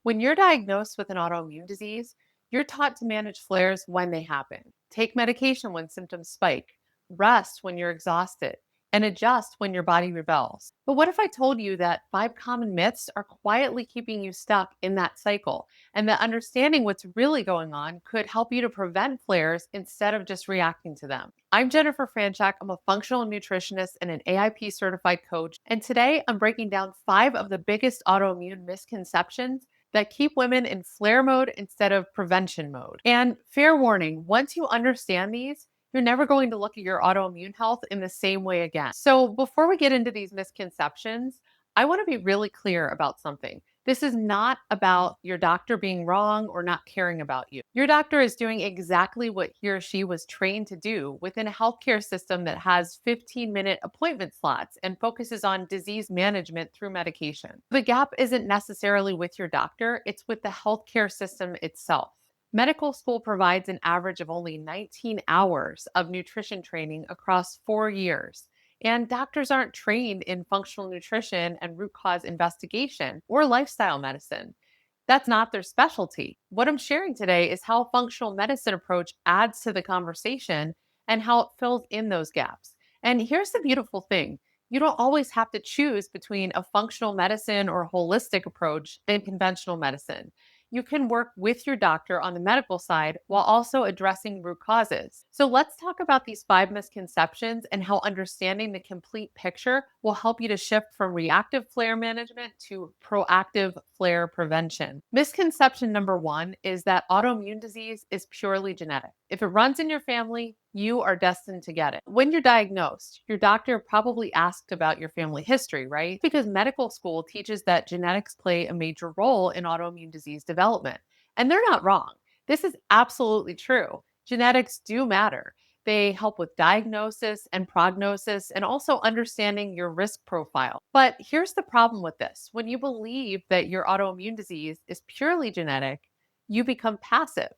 When you're diagnosed with an autoimmune disease, you're taught to manage flares when they happen, take medication when symptoms spike, rest when you're exhausted, and adjust when your body rebels. But what if I told you that five common myths are quietly keeping you stuck in that cycle, and that understanding what's really going on could help you to prevent flares instead of just reacting to them? I'm Jennifer Franchak. I'm a functional nutritionist and an AIP certified coach. And today I'm breaking down five of the biggest autoimmune misconceptions that keep women in flare mode instead of prevention mode. And fair warning, once you understand these, you're never going to look at your autoimmune health in the same way again. So, before we get into these misconceptions, I want to be really clear about something. This is not about your doctor being wrong or not caring about you. Your doctor is doing exactly what he or she was trained to do within a healthcare system that has 15-minute appointment slots and focuses on disease management through medication. The gap isn't necessarily with your doctor, it's with the healthcare system itself. Medical school provides an average of only 19 hours of nutrition training across 4 years. And doctors aren't trained in functional nutrition and root cause investigation or lifestyle medicine. That's not their specialty. What I'm sharing today is how a functional medicine approach adds to the conversation and how it fills in those gaps. And here's the beautiful thing: you don't always have to choose between a functional medicine or holistic approach and conventional medicine. You can work with your doctor on the medical side while also addressing root causes. So let's talk about these five misconceptions and how understanding the complete picture will help you to shift from reactive flare management to proactive flare prevention. Misconception number one is that autoimmune disease is purely genetic. If it runs in your family, you are destined to get it. When you're diagnosed, your doctor probably asked about your family history, right? Because medical school teaches that genetics play a major role in autoimmune disease development. And they're not wrong. This is absolutely true. Genetics do matter. They help with diagnosis and prognosis and also understanding your risk profile. But here's the problem with this: when you believe that your autoimmune disease is purely genetic, you become passive.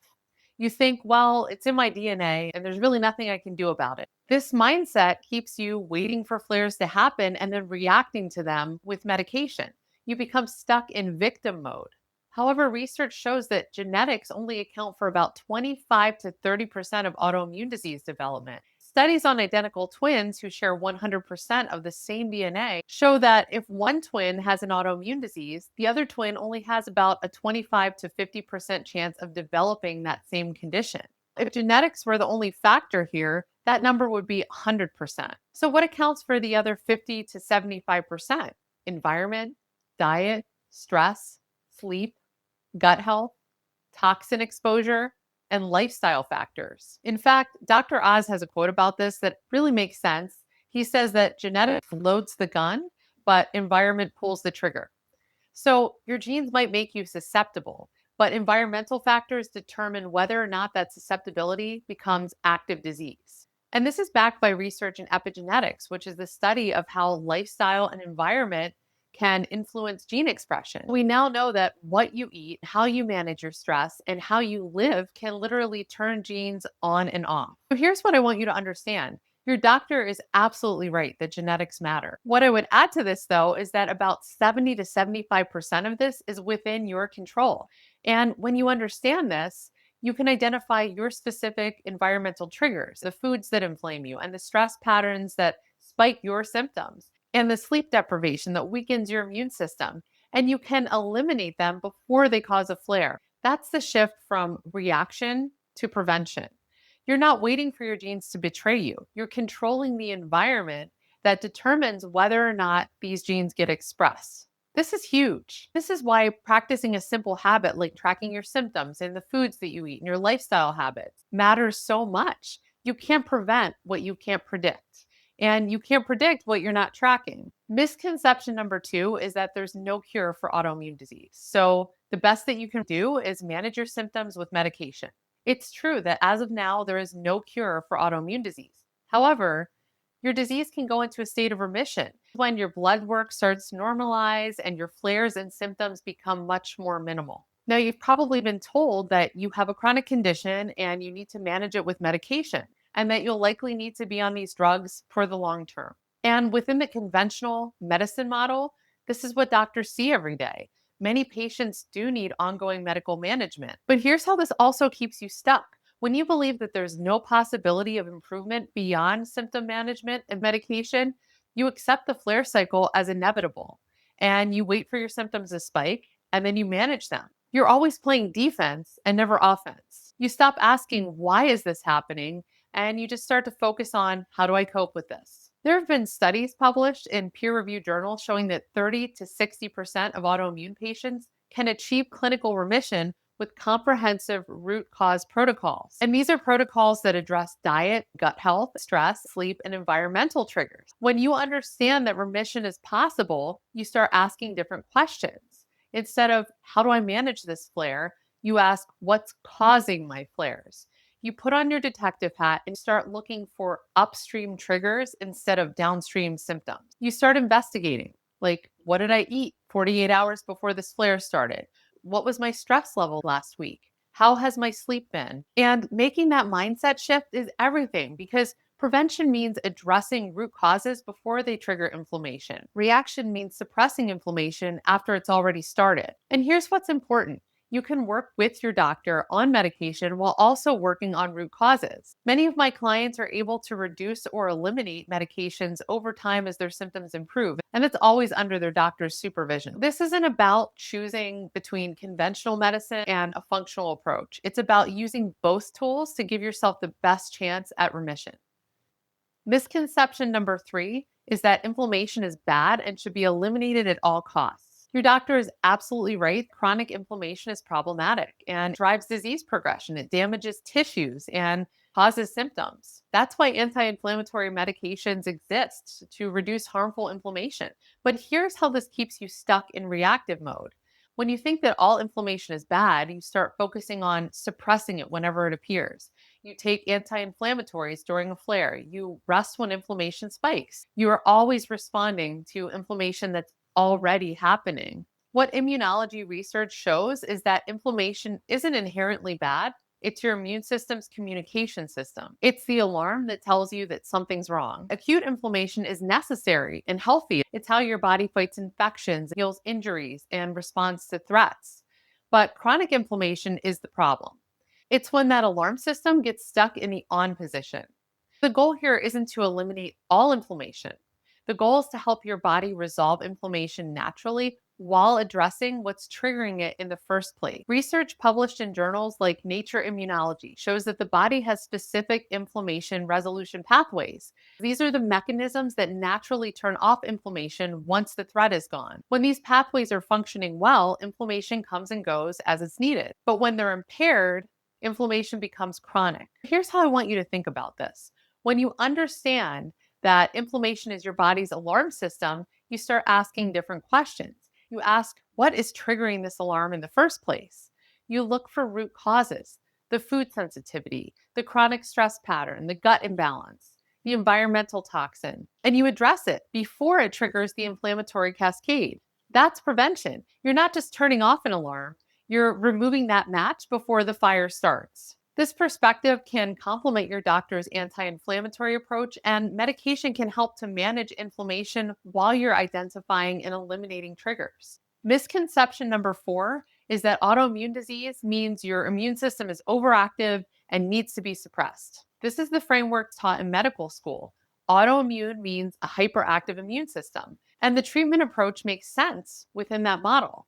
You think, well, it's in my DNA and there's really nothing I can do about it. This mindset keeps you waiting for flares to happen and then reacting to them with medication. You become stuck in victim mode. However, research shows that genetics only account for about 25 to 30% of autoimmune disease development. Studies on identical twins who share 100% of the same DNA show that if one twin has an autoimmune disease, the other twin only has about a 25 to 50% chance of developing that same condition. If genetics were the only factor here, that number would be 100%. So, what accounts for the other 50 to 75%? Environment, diet, stress, sleep, gut health, toxin exposure, and lifestyle factors. In fact, Dr. Oz has a quote about this that really makes sense. He says that genetics loads the gun, but environment pulls the trigger. So your genes might make you susceptible, but environmental factors determine whether or not that susceptibility becomes active disease. And this is backed by research in epigenetics, which is the study of how lifestyle and environment can influence gene expression. We now know that what you eat, how you manage your stress, and how you live can literally turn genes on and off. So here's what I want you to understand: your doctor is absolutely right that genetics matter. What I would add to this, though, is that about 70 to 75% of this is within your control. And when you understand this, you can identify your specific environmental triggers, the foods that inflame you, and the stress patterns that spike your symptoms, and the sleep deprivation that weakens your immune system. And you can eliminate them before they cause a flare. That's the shift from reaction to prevention. You're not waiting for your genes to betray you. You're controlling the environment that determines whether or not these genes get expressed. This is huge. This is why practicing a simple habit like tracking your symptoms and the foods that you eat and your lifestyle habits matters so much. You can't prevent what you can't predict, and you can't predict what you're not tracking. Misconception number two is that there's no cure for autoimmune disease. So the best that you can do is manage your symptoms with medication. It's true that as of now, there is no cure for autoimmune disease. However, your disease can go into a state of remission when your blood work starts to normalize and your flares and symptoms become much more minimal. Now, you've probably been told that you have a chronic condition and you need to manage it with medication, and that you'll likely need to be on these drugs for the long term. And within the conventional medicine model, this is what doctors see every day. Many patients do need ongoing medical management. But here's how this also keeps you stuck. When you believe that there's no possibility of improvement beyond symptom management and medication, you accept the flare cycle as inevitable and you wait for your symptoms to spike and then you manage them. You're always playing defense and never offense. You stop asking, why is this happening? And you just start to focus on, how do I cope with this? There have been studies published in peer reviewed journals showing that 30 to 60% of autoimmune patients can achieve clinical remission with comprehensive root cause protocols. And these are protocols that address diet, gut health, stress, sleep, and environmental triggers. When you understand that remission is possible, you start asking different questions. Instead of, how do I manage this flare? You ask, what's causing my flares? You put on your detective hat and start looking for upstream triggers instead of downstream symptoms. You start investigating, like, what did I eat 48 hours before this flare started? What was my stress level last week? How has my sleep been? And making that mindset shift is everything, because prevention means addressing root causes before they trigger inflammation. Reaction means suppressing inflammation after it's already started. And here's what's important. You can work with your doctor on medication while also working on root causes. Many of my clients are able to reduce or eliminate medications over time as their symptoms improve, and it's always under their doctor's supervision. This isn't about choosing between conventional medicine and a functional approach. It's about using both tools to give yourself the best chance at remission. Misconception number 3 is that inflammation is bad and should be eliminated at all costs. Your doctor is absolutely right. Chronic inflammation is problematic and drives disease progression. It damages tissues and causes symptoms. That's why anti inflammatory medications exist, to reduce harmful inflammation. But here's how this keeps you stuck in reactive mode. When you think that all inflammation is bad, you start focusing on suppressing it whenever it appears. You take anti inflammatories during a flare. You rest when inflammation spikes. You are always responding to inflammation that's already happening. What immunology research shows is that inflammation isn't inherently bad. It's your immune system's communication system. It's the alarm that tells you that something's wrong. Acute inflammation is necessary and healthy. It's how your body fights infections, heals injuries, and responds to threats. But chronic inflammation is the problem. It's when that alarm system gets stuck in the on position. The goal here isn't to eliminate all inflammation. The goal is to help your body resolve inflammation naturally while addressing what's triggering it in the first place. Research published in journals like Nature Immunology shows that the body has specific inflammation resolution pathways. These are the mechanisms that naturally turn off inflammation once the threat is gone. When these pathways are functioning well, inflammation comes and goes as it's needed. But when they're impaired, inflammation becomes chronic. Here's how I want you to think about this. When you understand that inflammation is your body's alarm system, you start asking different questions. You ask, what is triggering this alarm in the first place? You look for root causes, the food sensitivity, the chronic stress pattern, the gut imbalance, the environmental toxin, and you address it before it triggers the inflammatory cascade. That's prevention. You're not just turning off an alarm, you're removing that match before the fire starts. This perspective can complement your doctor's anti inflammatory approach, and medication can help to manage inflammation while you're identifying and eliminating triggers. Misconception number 4 is that autoimmune disease means your immune system is overactive and needs to be suppressed. This is the framework taught in medical school. Autoimmune means a hyperactive immune system, and the treatment approach makes sense within that model.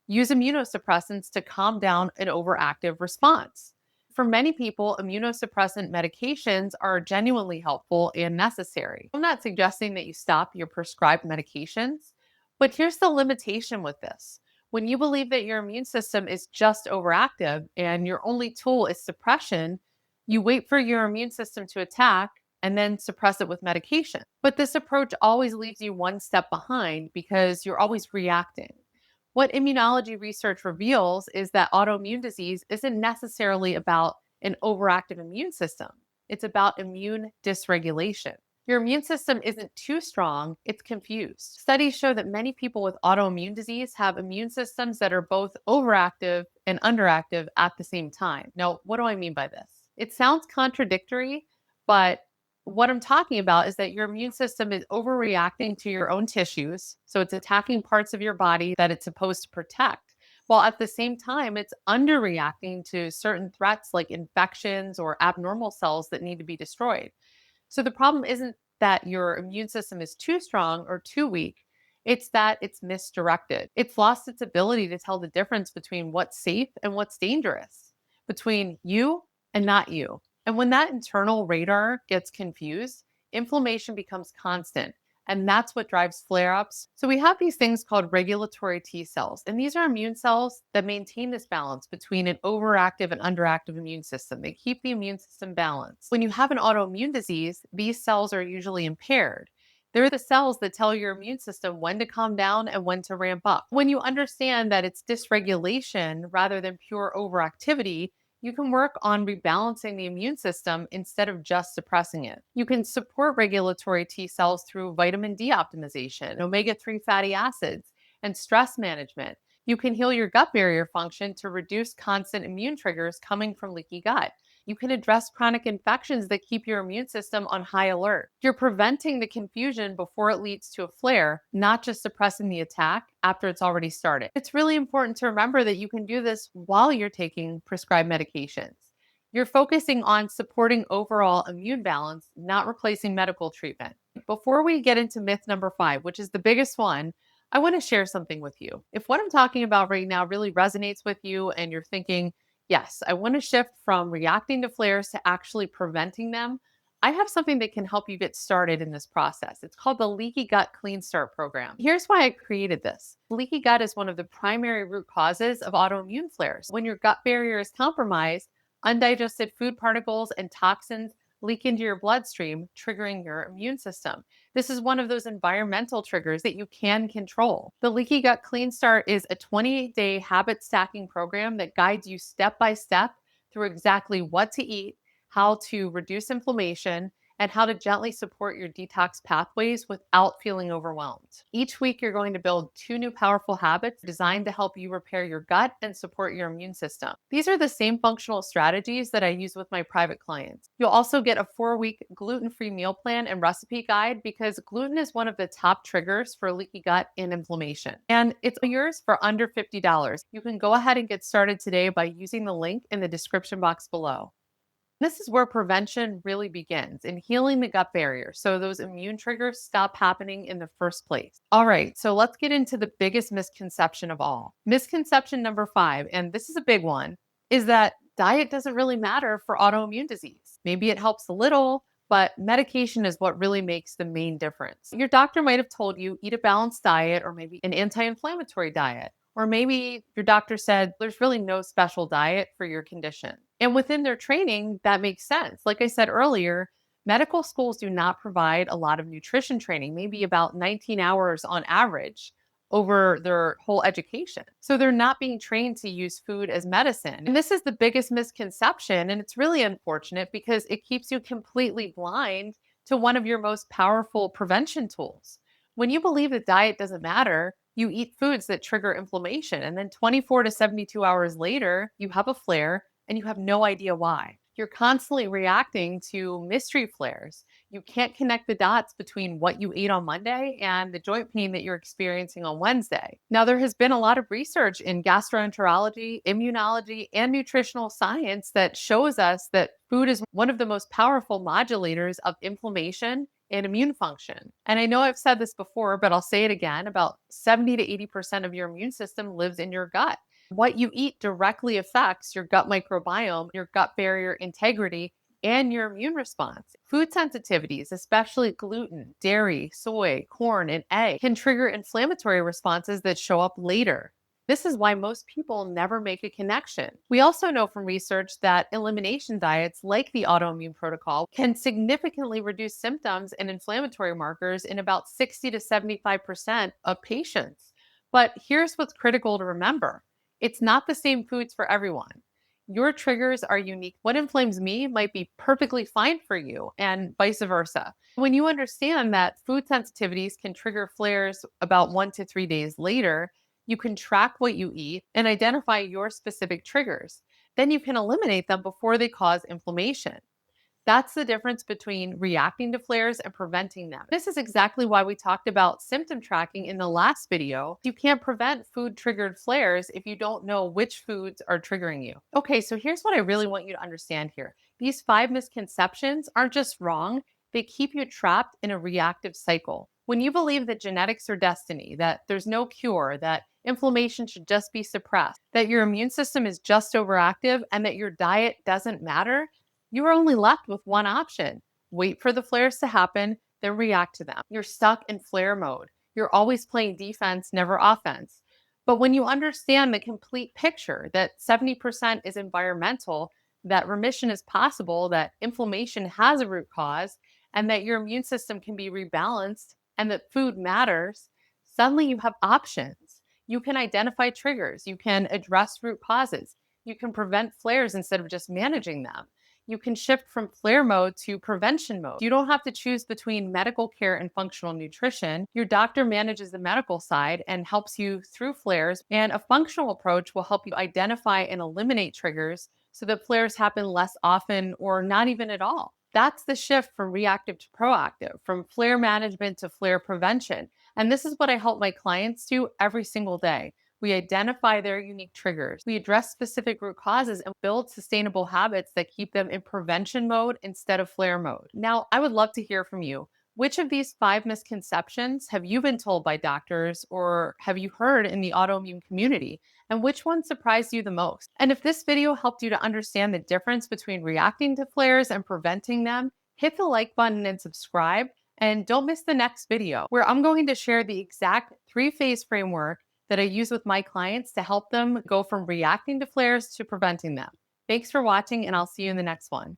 Use immunosuppressants to calm down an overactive response. For many people, immunosuppressant medications are genuinely helpful and necessary. I'm not suggesting that you stop your prescribed medications, but here's the limitation with this. When you believe that your immune system is just overactive and your only tool is suppression, you wait for your immune system to attack and then suppress it with medication. But this approach always leaves you one step behind because you're always reacting. What immunology research reveals is that autoimmune disease isn't necessarily about an overactive immune system. It's about immune dysregulation. Your immune system isn't too strong, it's confused. Studies show that many people with autoimmune disease have immune systems that are both overactive and underactive at the same time. Now, what do I mean by this? It sounds contradictory, but What I'm talking about is that your immune system is overreacting to your own tissues. So it's attacking parts of your body that it's supposed to protect, while at the same time, it's underreacting to certain threats like infections or abnormal cells that need to be destroyed. So the problem isn't that your immune system is too strong or too weak. It's that it's misdirected. It's lost its ability to tell the difference between what's safe and what's dangerous, between you and not you. And when that internal radar gets confused, inflammation becomes constant. And that's what drives flare ups. So we have these things called regulatory T cells. And these are immune cells that maintain this balance between an overactive and underactive immune system. They keep the immune system balanced. When you have an autoimmune disease, these cells are usually impaired. They're the cells that tell your immune system when to calm down and when to ramp up. When you understand that it's dysregulation rather than pure overactivity, you can work on rebalancing the immune system instead of just suppressing it. You can support regulatory T cells through vitamin D optimization, omega 3 fatty acids, and stress management. You can heal your gut barrier function to reduce constant immune triggers coming from leaky gut. You can address chronic infections that keep your immune system on high alert. You're preventing the confusion before it leads to a flare, not just suppressing the attack after it's already started. It's really important to remember that you can do this while you're taking prescribed medications. You're focusing on supporting overall immune balance, not replacing medical treatment. Before we get into myth number 5, which is the biggest one, I want to share something with you. If what I'm talking about right now really resonates with you and you're thinking, yes, I want to shift from reacting to flares to actually preventing them, I have something that can help you get started in this process. It's called the Leaky Gut Clean Start Program. Here's why I created this. Leaky gut is one of the primary root causes of autoimmune flares. When your gut barrier is compromised, undigested food particles and toxins leak into your bloodstream, triggering your immune system. This is one of those environmental triggers that you can control. The Leaky Gut Clean Start is a 28-day habit stacking program that guides you step by step through exactly what to eat, how to reduce inflammation, and how to gently support your detox pathways without feeling overwhelmed. Each week, you're going to build 2 new powerful habits designed to help you repair your gut and support your immune system. These are the same functional strategies that I use with my private clients. You'll also get a 4-week gluten-free meal plan and recipe guide because gluten is one of the top triggers for leaky gut and inflammation. And it's yours for under $50. You can go ahead and get started today by using the link in the description box below. This is where prevention really begins in healing the gut barrier so those immune triggers stop happening in the first place. All right, so let's get into the biggest misconception of all. Misconception number 5, and this is a big one, is that diet doesn't really matter for autoimmune disease. Maybe it helps a little, but medication is what really makes the main difference. Your doctor might have told you eat a balanced diet or maybe an anti-inflammatory diet. Or maybe your doctor said there's really no special diet for your condition. And within their training, that makes sense. Like I said earlier, medical schools do not provide a lot of nutrition training, maybe about 19 hours on average over their whole education. So they're not being trained to use food as medicine. And this is the biggest misconception. And it's really unfortunate because it keeps you completely blind to one of your most powerful prevention tools. When you believe that diet doesn't matter, you eat foods that trigger inflammation. And then 24 to 72 hours later, you have a flare and you have no idea why. You're constantly reacting to mystery flares. You can't connect the dots between what you ate on Monday and the joint pain that you're experiencing on Wednesday. Now, there has been a lot of research in gastroenterology, immunology, and nutritional science that shows us that food is one of the most powerful modulators of inflammation and immune function. And I know I've said this before, but I'll say it again, about 70 to 80% of your immune system lives in your gut. What you eat directly affects your gut microbiome, your gut barrier integrity, and your immune response. Food sensitivities, especially gluten, dairy, soy, corn, and egg, can trigger inflammatory responses that show up later. This is why most people never make a connection. We also know from research that elimination diets like the autoimmune protocol can significantly reduce symptoms and inflammatory markers in about 60 to 75% of patients. But here's what's critical to remember. It's not the same foods for everyone. Your triggers are unique. What inflames me might be perfectly fine for you, and vice versa. When you understand that food sensitivities can trigger flares about 1 to 3 days later, you can track what you eat and identify your specific triggers. Then you can eliminate them before they cause inflammation. That's the difference between reacting to flares and preventing them. This is exactly why we talked about symptom tracking in the last video. You can't prevent food triggered flares if you don't know which foods are triggering you. Okay, so here's what I really want you to understand here. These 5 misconceptions aren't just wrong, they keep you trapped in a reactive cycle. When you believe that genetics are destiny, that there's no cure, that inflammation should just be suppressed, that your immune system is just overactive, and that your diet doesn't matter, you are only left with one option: wait for the flares to happen, then react to them. You're stuck in flare mode. You're always playing defense, never offense. But when you understand the complete picture, that 70% is environmental, that remission is possible, that inflammation has a root cause, and that your immune system can be rebalanced, and that food matters, suddenly you have options. You can identify triggers, you can address root causes, you can prevent flares instead of just managing them. You can shift from flare mode to prevention mode. You don't have to choose between medical care and functional nutrition. Your doctor manages the medical side and helps you through flares, and a functional approach will help you identify and eliminate triggers so that flares happen less often or not even at all. That's the shift from reactive to proactive, from flare management to flare prevention. And this is what I help my clients do every single day. We identify their unique triggers. We address specific root causes and build sustainable habits that keep them in prevention mode instead of flare mode. Now, I would love to hear from you. Which of these 5 misconceptions have you been told by doctors or have you heard in the autoimmune community? And which one surprised you the most? And if this video helped you to understand the difference between reacting to flares and preventing them, hit the like button and subscribe. And don't miss the next video where I'm going to share the exact 3-phase framework that I use with my clients to help them go from reacting to flares to preventing them. Thanks for watching, and I'll see you in the next one.